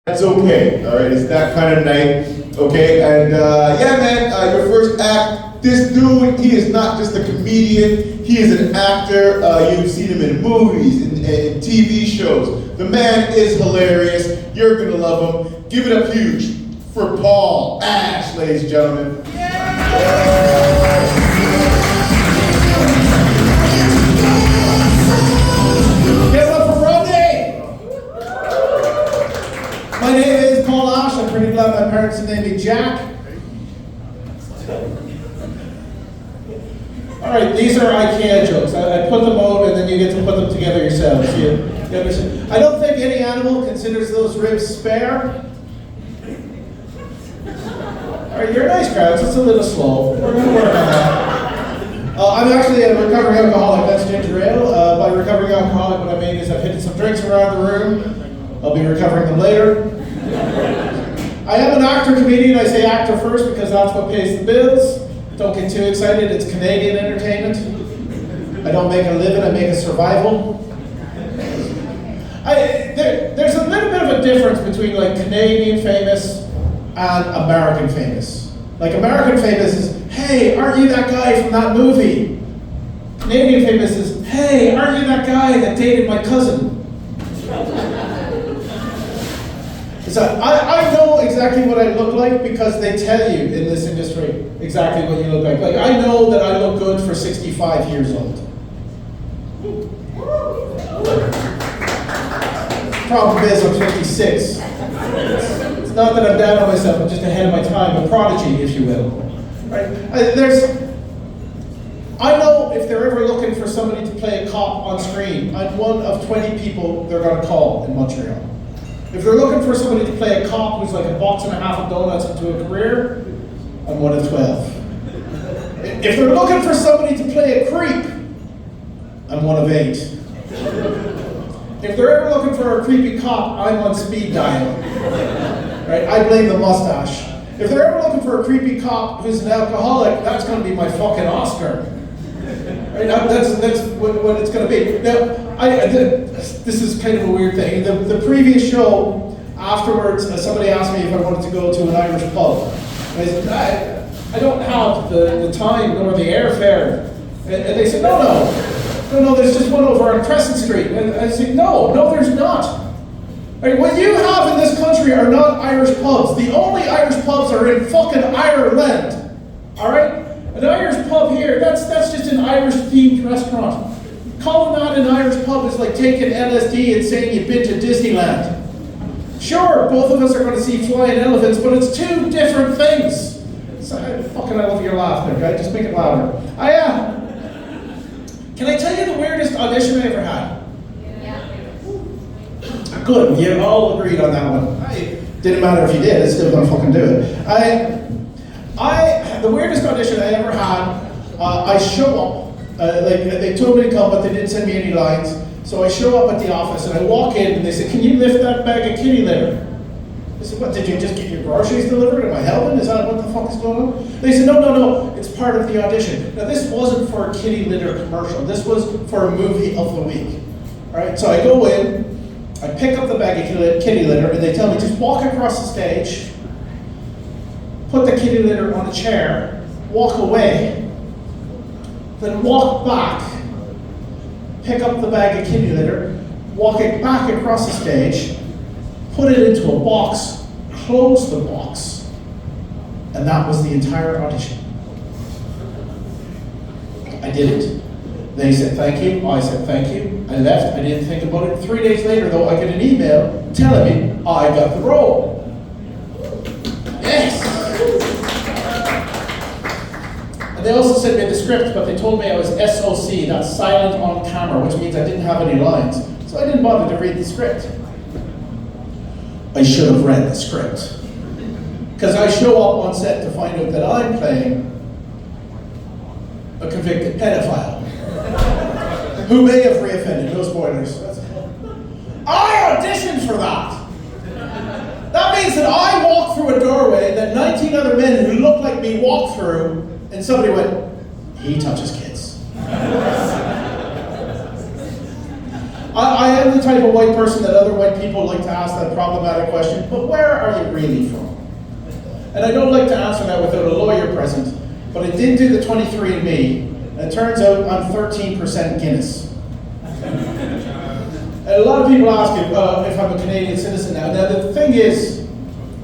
It's okay, all right? It's that kind of night, okay? And yeah, man, your first act, this dude, he is not just a comedian, he is an actor. You've seen him in movies, in TV shows. The man is hilarious. You're gonna love him. Give it up huge for Paul Ash, ladies and gentlemen. Give it up for Rodney! My name is Paul Ash. I'm pretty glad my parents have named me Jack. Alright, these are IKEA jokes. I put them out and then you get to put them together yourselves. I don't think any animal considers those ribs spare. Alright, you're a nice crowd, so it's a little slow. We're going to work on that. I'm actually a recovering alcoholic. That's ginger ale. By recovering alcoholic, what I mean is I've hidden some drinks around the room. I'll be recovering them later. I am an actor-comedian. I say actor first because that's what pays the bills. Don't get too excited, it's Canadian entertainment. I don't make a living, I make a survival. There's a little bit of a difference between like Canadian famous and American famous. Like American famous is, hey, aren't you that guy from that movie? Canadian famous is, hey, aren't you that guy that dated my cousin? So I know exactly what I look like because they tell you in this industry exactly what you look like. Like I know that I look good for 65 years old. Problem is I'm 56. It's not that I'm down on myself, I'm just ahead of my time, a prodigy, if you will. Right? I know if they're ever looking for somebody to play a cop on screen, I'm one of 20 people they're going to call in Montreal. If they're looking for somebody to play a cop who's like a box and a half of donuts into a career, I'm one of 12. If they're looking for somebody to play a creep, I'm one of 8. If they're ever looking for a creepy cop, I'm on speed dial. Right? I blame the mustache. If they're ever looking for a creepy cop who's an alcoholic, that's going to be my fucking Oscar. Right? That's what it's going to be. Now, this is kind of a weird thing. The previous show, afterwards, somebody asked me if I wanted to go to an Irish pub. And I said, I don't have the time nor the airfare. And they said, no, there's just one over on Crescent Street. And I said, no, there's not. Right, what you have in this country are not Irish pubs. The only Irish pubs are in fucking Ireland. All right? An Irish pub here, that's just an Irish-themed restaurant. Calling that an Irish pub is like taking LSD and saying you've been to Disneyland. Sure, both of us are going to see flying elephants, but it's two different things. So, I love your laugh there, guy. Just make it louder. Can I tell you the weirdest audition I ever had? Yeah. Good, you all agreed on that one. Didn't matter if you did, it's still gonna fucking do it. The weirdest audition I ever had, I show up. They told me to come, but they didn't send me any lines. So I show up at the office and I walk in and they said, can you lift that bag of kitty litter? I said, what, did you just get your groceries delivered? Am I helping? Is that what the fuck is going on? They said, no, it's part of the audition. Now this wasn't for a kitty litter commercial. This was for a movie of the week. All right, so I go in, I pick up the bag of kitty litter and they tell me, just walk across the stage, put the kitty litter on a chair, walk away, then walk back, pick up the bag of kitty litter, walk it back across the stage, put it into a box, close the box, and that was the entire audition. I did it. They said thank you, I said thank you, I left, I didn't think about it. 3 days later though, I get an email telling me I got the role. Yes! They also sent me the script, but they told me I was SOC, that's silent on camera, which means I didn't have any lines. So I didn't bother to read the script. I should have read the script. Because I show up on set to find out that I'm playing a convicted pedophile who may have reoffended, no spoilers. I auditioned for that. That means that I walked through a doorway that 19 other men who looked like me walked through, and somebody went, he touches kids. I am the type of white person that other white people like to ask that problematic question, but where are you really from? And I don't like to answer that without a lawyer present, but I did do the 23andMe, and it turns out I'm 13% Guinness. And a lot of people ask if I'm a Canadian citizen now. Now the thing is,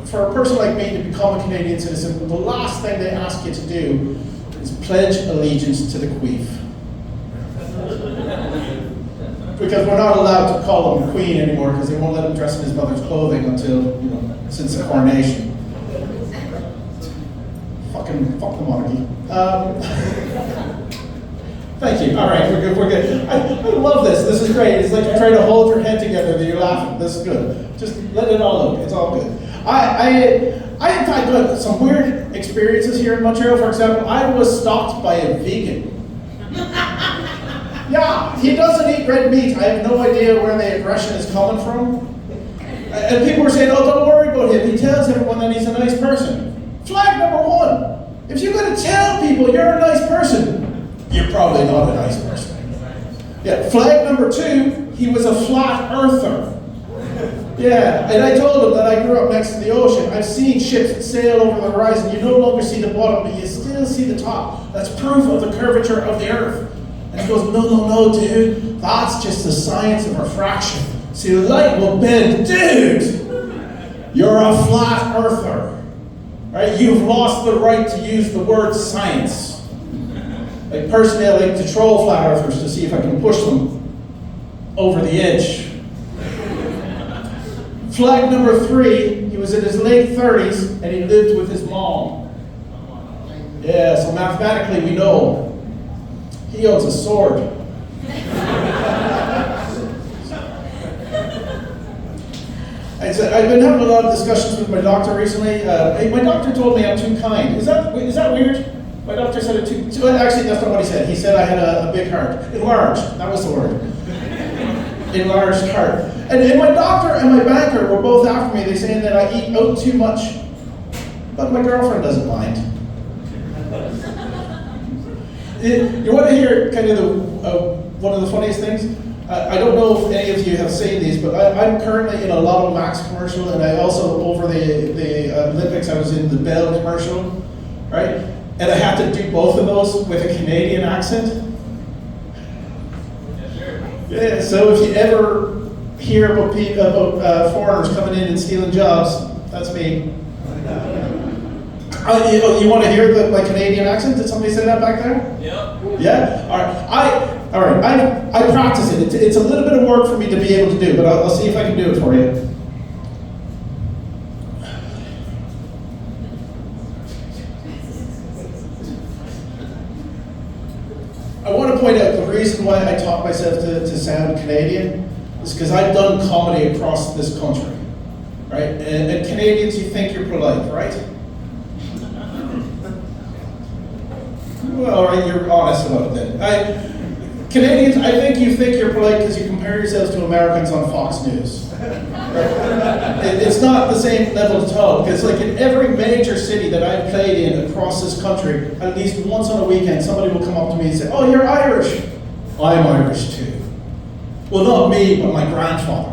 for a person like me to become a Canadian citizen, the last thing they ask you to do is pledge allegiance to the Queen. Because we're not allowed to call him Queen anymore because they won't let him dress in his mother's clothing until, since the coronation. Fuck the monarchy. Thank you. All right, we're good. I love this. This is great. It's like you're trying to hold your head together that you're laughing. This is good. Just let it all out. It's all good. I in fact had some weird experiences here in Montreal. For example, I was stopped by a vegan. Yeah, he doesn't eat red meat. I have no idea where the aggression is coming from. And people were saying, oh, don't worry about him. He tells everyone that he's a nice person. Flag number one. If you're going to tell people you're a nice person, you're probably not a nice person. Yeah, flag number two, he was a flat earther. Yeah, and I told him that I grew up next to the ocean. I've seen ships sail over the horizon. You no longer see the bottom, but you still see the top. That's proof of the curvature of the earth. And he goes, no, dude. That's just the science of refraction. See, the light will bend. Dude, you're a flat earther. Right? You've lost the right to use the word science. Like personally, I like to troll flat earthers to see if I can push them over the edge. Flag number three, he was in his late 30s and he lived with his mom. Yeah, so mathematically we know he owns a sword. I've been having a lot of discussions with my doctor recently. My doctor told me I'm too kind. Is that weird? My doctor said it too. Actually, that's not what he said. He said I had a big heart. Enlarged. That was the word. Enlarged heart. And my doctor and my banker were both after me. They're saying that I eat out too much. But my girlfriend doesn't mind. You want to hear kind of one of the funniest things? I don't know if any of you have seen these, but I'm currently in a Lotto Max commercial, and I also, over the Olympics, I was in the Bell commercial, right? And I had to do both of those with a Canadian accent. Yeah, so if you ever hear about foreigners coming in and stealing jobs, that's me. You want to hear my Canadian accent? Did somebody say that back there? Yeah. Yeah? All right. I practice it. It's a little bit of work for me to be able to do, but I'll see if I can do it for you. I want to point out the reason why I taught myself to sound Canadian is because I've done comedy across this country, right? And Canadians, you think you're polite, right? Well, all right, you're honest about it then. Canadians, I think you think you're polite because you compare yourselves to Americans on Fox News. Right? It's not the same level at all, because like in every major city that I've played in across this country, at least once on a weekend, somebody will come up to me and say, oh, you're Irish. I'm Irish too. Well, not me, but my grandfather.